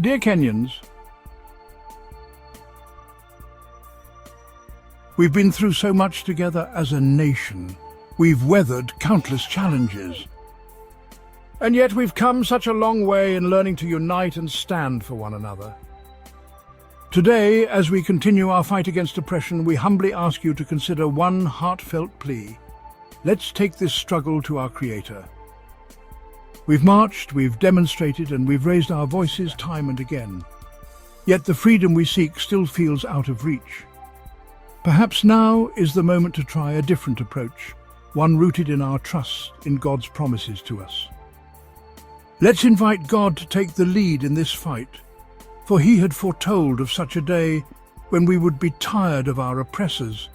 Dear Kenyans, we've been through so much together as a nation. We've weathered countless challenges. And yet we've come such a long way in learning to unite and stand for one another. Today, as we continue our fight against oppression, we humbly ask you to consider one heartfelt plea. Let's take this struggle to our Creator. We've marched, we've demonstrated, and we've raised our voices time and again. Yet the freedom we seek still feels out of reach. Perhaps now is the moment to try a different approach, one rooted in our trust in God's promises to us. Let's invite God to take the lead in this fight, for He had foretold of such a day when we would be tired of our oppressors,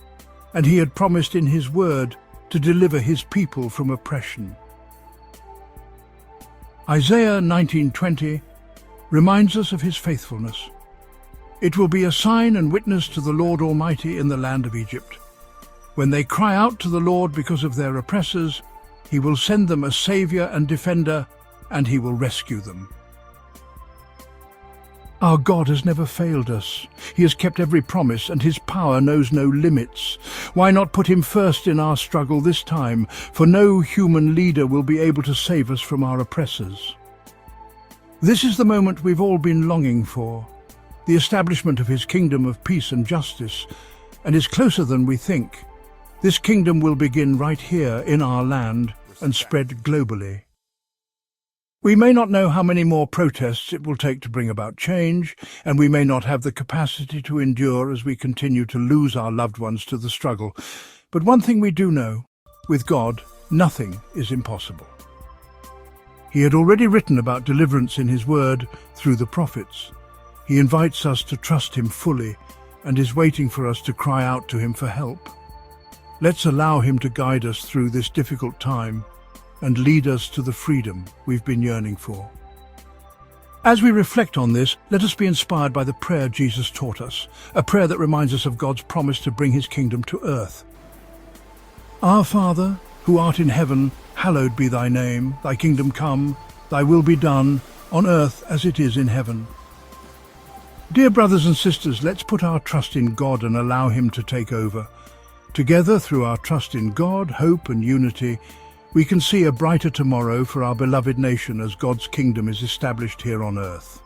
and He had promised in His word to deliver His people from oppression. Isaiah 19:20 reminds us of His faithfulness. It will be a sign and witness to the Lord Almighty in the land of Egypt. When they cry out to the Lord because of their oppressors, He will send them a Saviour and Defender, and He will rescue them. Our God has never failed us. He has kept every promise, and His power knows no limits. Why not put Him first in our struggle this time? For no human leader will be able to save us from our oppressors. This is the moment we've all been longing for, the establishment of His kingdom of peace and justice, and is closer than we think. This kingdom will begin right here in our land and spread globally. We may not know how many more protests it will take to bring about change, and we may not have the capacity to endure as we continue to lose our loved ones to the struggle. But one thing we do know, with God, nothing is impossible. He had already written about deliverance in His word through the prophets. He invites us to trust Him fully and is waiting for us to cry out to Him for help. Let's allow Him to guide us through this difficult time and lead us to the freedom we've been yearning for. As we reflect on this, let us be inspired by the prayer Jesus taught us, a prayer that reminds us of God's promise to bring His kingdom to earth. Our Father, who art in heaven, hallowed be Thy name. Thy kingdom come, Thy will be done, on earth as it is in heaven. Dear brothers and sisters, let's put our trust in God and allow Him to take over. Together, through our trust in God, hope and unity, we can see a brighter tomorrow for our beloved nation as God's kingdom is established here on earth.